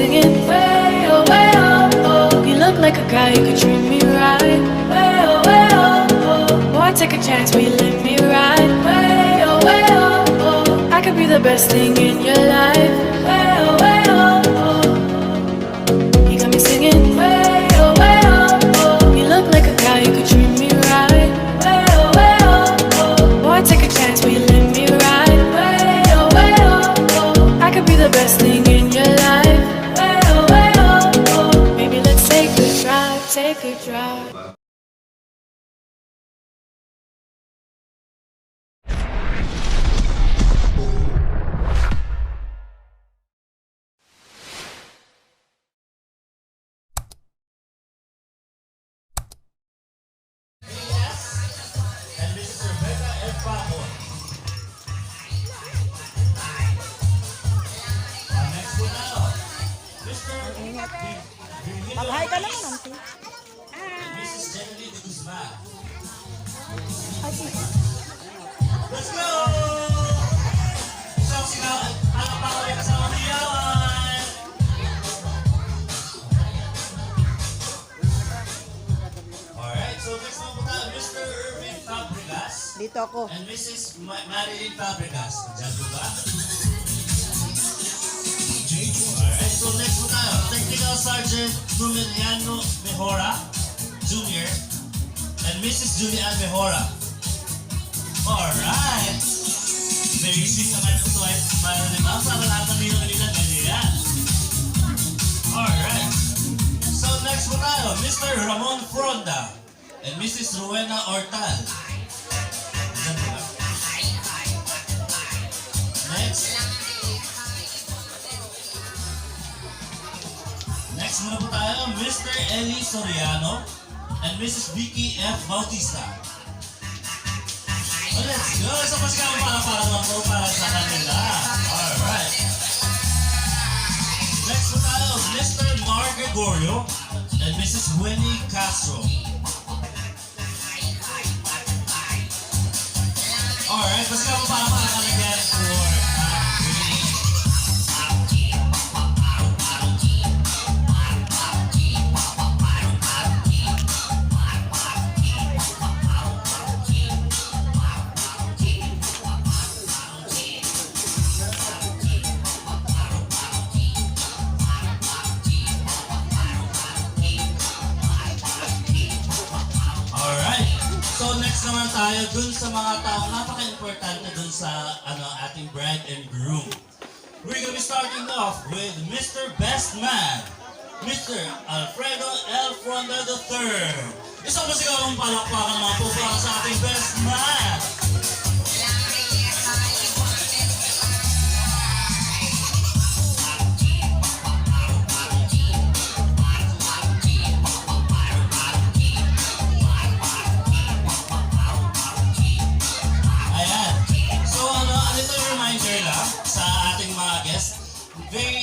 singing way oh, oh. You look like a guy who could treat me right. Way oh, oh. Boy, take a chance, will you let me ride? Way oh, oh. I could be the best thing in your life. Way oh, oh. You got me singing way oh, oh. You look like a guy who could treat me right. Way oh, oh. Boy, take a chance, will you let me ride? Way oh, oh. I could be the best thing in your life. Way oh, oh. Maybe let's take a drive, take a drive. Mag-hi ka naman, auntie. Let's go! Isang sinaw, alam pa ko rin kasama niyawan. Alright, so next naman po tayo, Mr. Irvin Fabregas. Dito ako. And Mrs. Marilyn Fabregas. Diyan po ba? Alright, so next po tayo, Technical Sergeant Numeriano Mejora Jr. and Mrs. Julian Mejora. Alright! Very sweet naman yung swipe smile ni Ma'am. Para lahat ng nilo nila ganyan. Alright. So next po tayo, Mr. Ramon Fronda and Mrs. Rowena Ortal. Next. Next muna po tayo, Mr. Eli Soriano and Mrs. Vicky F. Bautista. Oh, let's go! So, mas kami para naman po para sa kanila. Alright. Next po tayo, Mr. Mar Gregorio and Mrs. Winnie Castro. Alright, mas kami para kanila for So next naman tayo dun sa mga taong napaka-importante dun sa ating bride and groom. We're gonna be starting off with Mr. Best Man, Mr. Alfredo L. Fronda III. Isang masigawang palakpakan naman po para sa ating Best Man.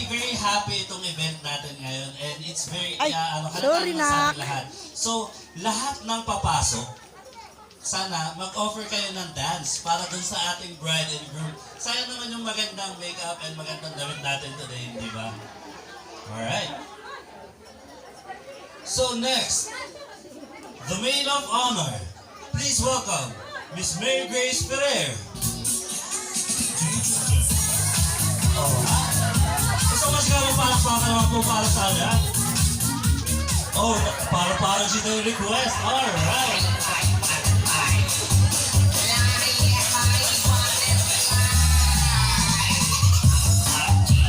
Very happy itong event natin ngayon and it's very sorry na. sa lahat. So, lahat ng papasok, sana mag-offer kayo ng dance para dun sa ating bride and groom. Sayang naman yung magandang makeup and magandang damit natin today, di ba? Alright. So next, the maid of honor. Please welcome Miss Mary Grace Ferrer. So mas kami palakpakan naman po para sa kanya. Oh, para siya yung request. Alright.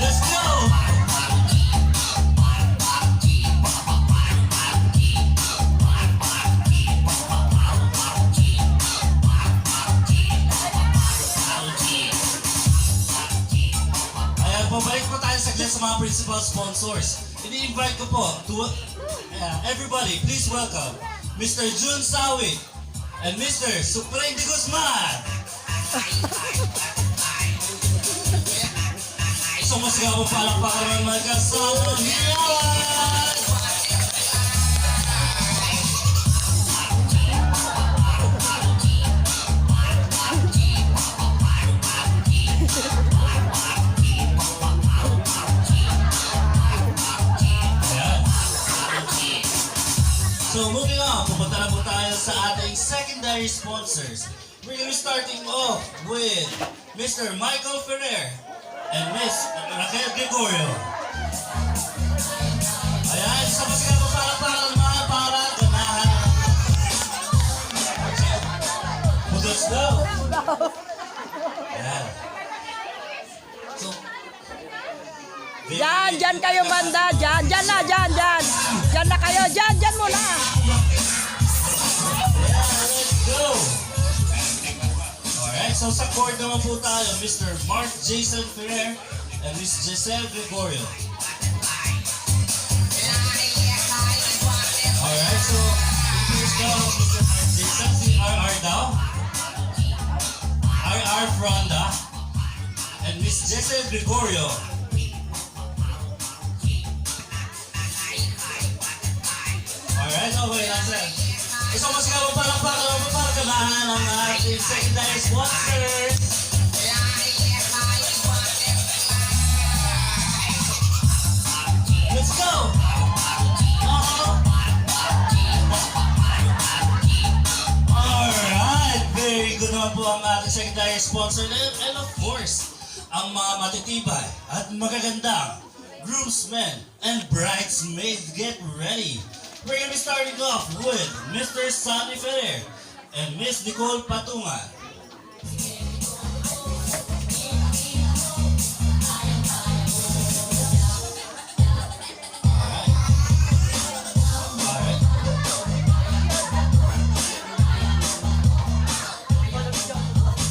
Let's go! Pabalik po tayo saglit sa mga principal sponsors. Ini-invite ko po to everybody, please welcome Mr. Jun Sawi and Mr. Supreme de Guzman. So mas gawang palakpakan ng mga kasama niyawan. secondary sponsors. We're going to be starting off with Mr. Michael Ferrer and Miss Raquel Gregorio. Ayan, sa masigaw pa para naman para ganahan. Let's go! Ayan. So, Dyan kayo banda. Dyan na, dyan. Dyan na kayo, dyan muna. let's go! Alright, so sa court naman po tayo, Mr. Mark Jason Ferrer and Miss Giselle Gregorio. Alright, so here's go, Mr. Mark Jason, si RR daw. RR Fronda and Miss Giselle Gregorio. Alright, okay lang sir. Isang masigaw para ganahan ang ating secondary sponsors. Let's go! Alright, very good naman po ang ating secondary sponsor. And of course, ang mga matitibay at magagandang groomsmen and bridesmaids, get ready. We're gonna be starting off with Mr. Sonny Ferrer and Miss Nicole Patungan.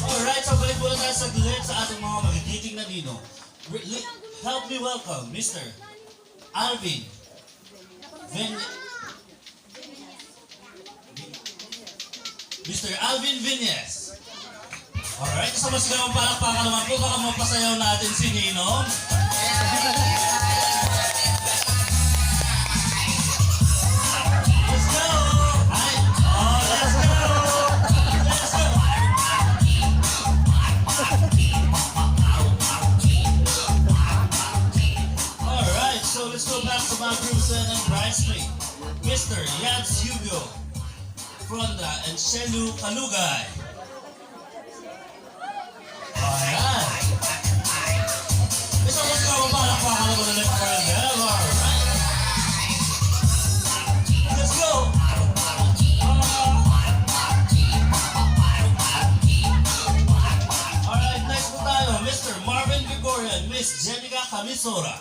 Alright, so balik muna tayo saglit sa ating mga magigiting na dino. Help me welcome Mr. Alvin Mr. Alvin Viñez. Alright, so masigaw ang palakpakan naman po. Baka mapasayaw natin si Ninong. Let's go! Ay, oh, let's go! Let's go! Alright, so let's go back to my groomsmen and bridesmaid. Mr. Yats Hugo Fronda and Shelu Kalugay. Ayan. Isang mas ka palakpakan naman na left for them. Alright. Let's go! Alright, next po tayo, Mr. Marvin Gregorio and Miss Jenica Camisora.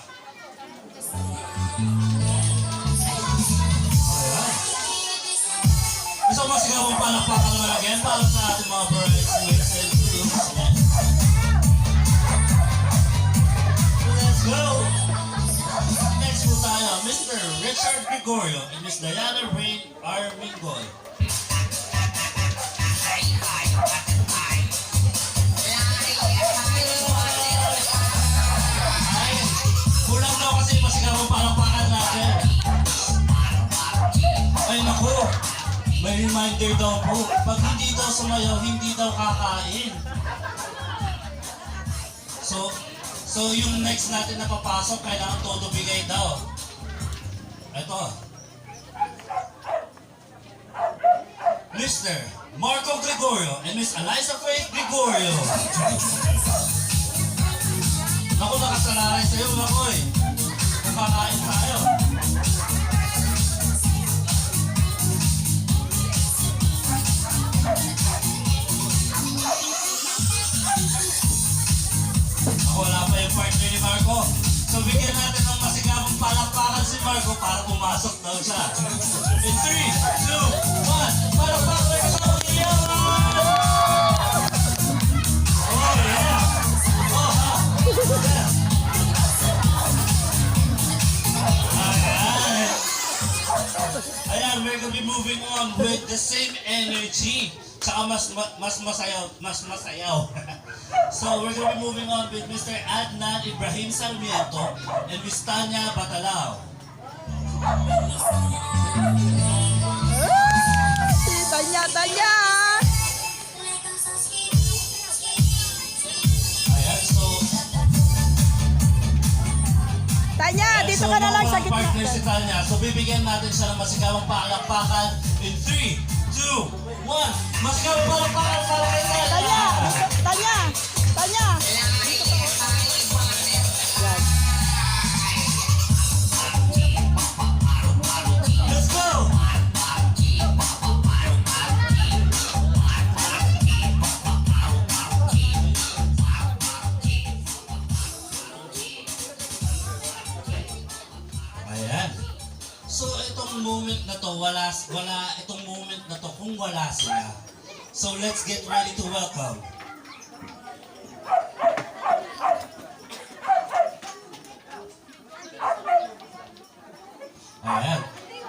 So masigaw ang palakpakan naman again para sa ating mga bridesmaids and grooms. Let's go! Next po tayo, Mr. Richard Gregorio and Miss Diana Rain Armingoy. Ay, kulang daw kasi masigaw ang palakpakan natin. Ay naku! May reminder daw po, pag hindi daw sumayaw, hindi daw kakain. So yung next natin na papasok, kailangan todo bigay daw. Ito. Mr. Marco Gregorio and Miss Eliza Faith Gregorio. Naku, nakasalalay sa'yo, naku eh. Kakain tayo. Wala pa yung partner ni Marco. So bigyan natin ng masigabong palakpakan si Marco para pumasok daw siya. In 3, 2, 1, palakpakan sa iyan! Oh yeah! Oh ha! Yeah! Ayan, we're gonna be moving on with the same energy. Tsaka mas masayaw. So we're gonna be moving on with Mr. Adnan Ibrahim Sarmiento and Miss Tanya Batalao. Tanya. Ayan, so Tanya, dito ka na lang sa gitna. partner si Tanya. So bibigyan natin siya ng masigawang palakpakan in 3, 2, one. Mas ka palakpakan para kay Tanya! Tanya! Tanya! Yan. Let's go! Ayan. So, itong moment na to, itong moment na to kung wala sila. So, let's get ready to welcome. Ayan.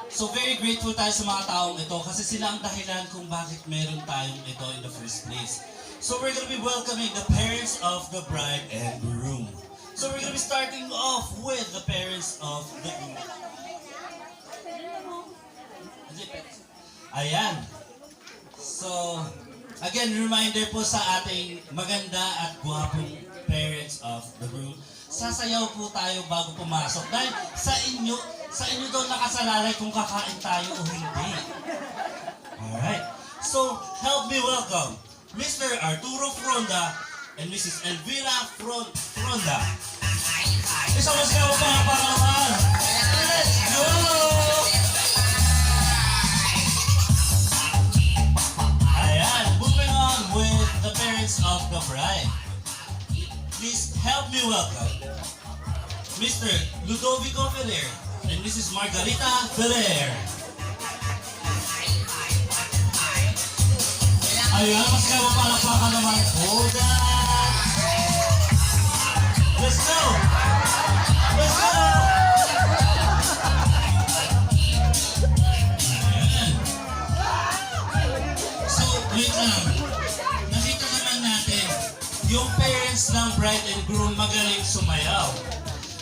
So, very grateful tayo sa mga taong ito kasi sila ang dahilan kung bakit meron tayong ito in the first place. So, we're gonna be welcoming the parents of the bride and groom. So, we're gonna be starting off with the parents of the groom. Ayan. So, again, reminder po sa ating maganda at gwapong parents of the groom. Sasayaw po tayo bago pumasok. Dahil sa inyo daw nakasalalay kung kakain tayo o hindi. Alright. So, help me welcome Mr. Arturo Fronda and Mrs. Elvira Fronda. Isang masayaw pa naman. Let's go! Moving on with the parents of the bride. Please help me welcome Mr. Ludovico Ferrer and Mrs. Margarita Ferrer. Ayan, mas kaya palakpakan naman po dyan. Let's go! Let's go! Wait lang. Nakita naman natin, yung parents ng bride and groom magaling sumayaw.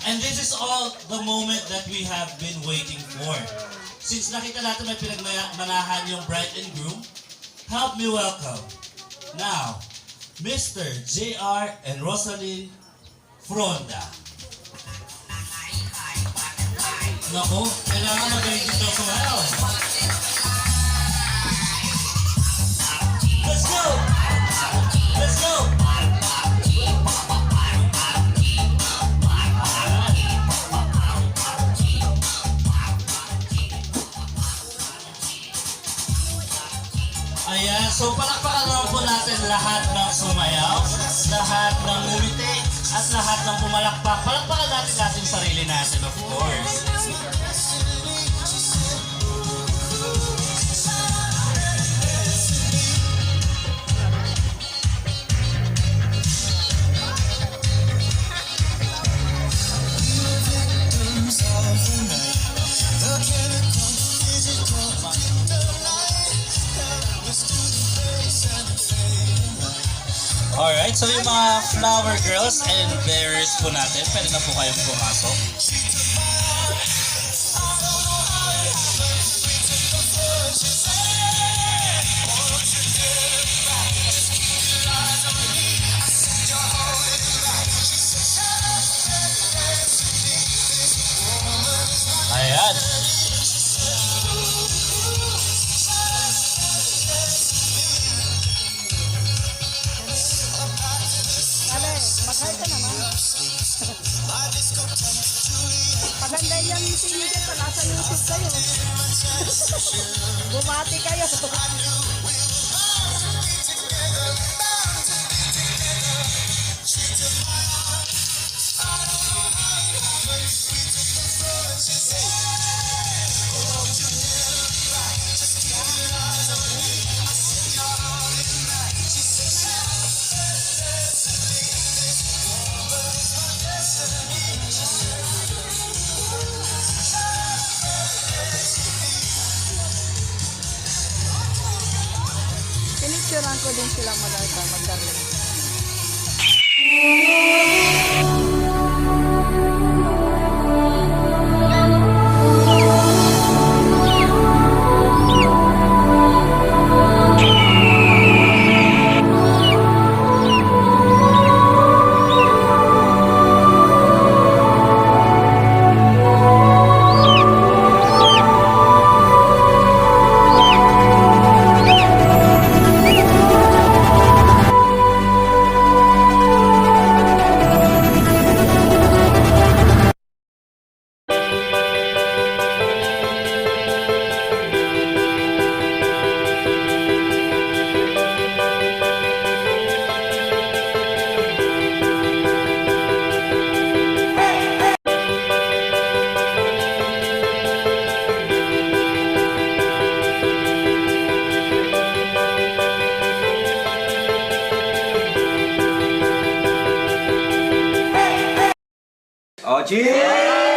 And this is all the moment that we have been waiting for. Since nakita natin may pinagmanahan yung bride and groom, help me welcome now, Mr. JR and Rosalyn Fronda. Naku, kailangan magaling dito sumayaw. Let's go! Let's go! Ayan, so palakpakan naman po natin lahat ng sumayaw, lahat ng ngumiti, at lahat ng pumalakpak. Palakpakan natin ating sarili natin, of course. Alright, so yung mga flower girls and bearers po natin, pwede na po kayong pumasok. Ayan. Mag-hi ka naman. Paganda yung sinigan pala sa YouTube kayo. Bumati kayo. Pinicturean ko din silang magdarling. Oh, cheers!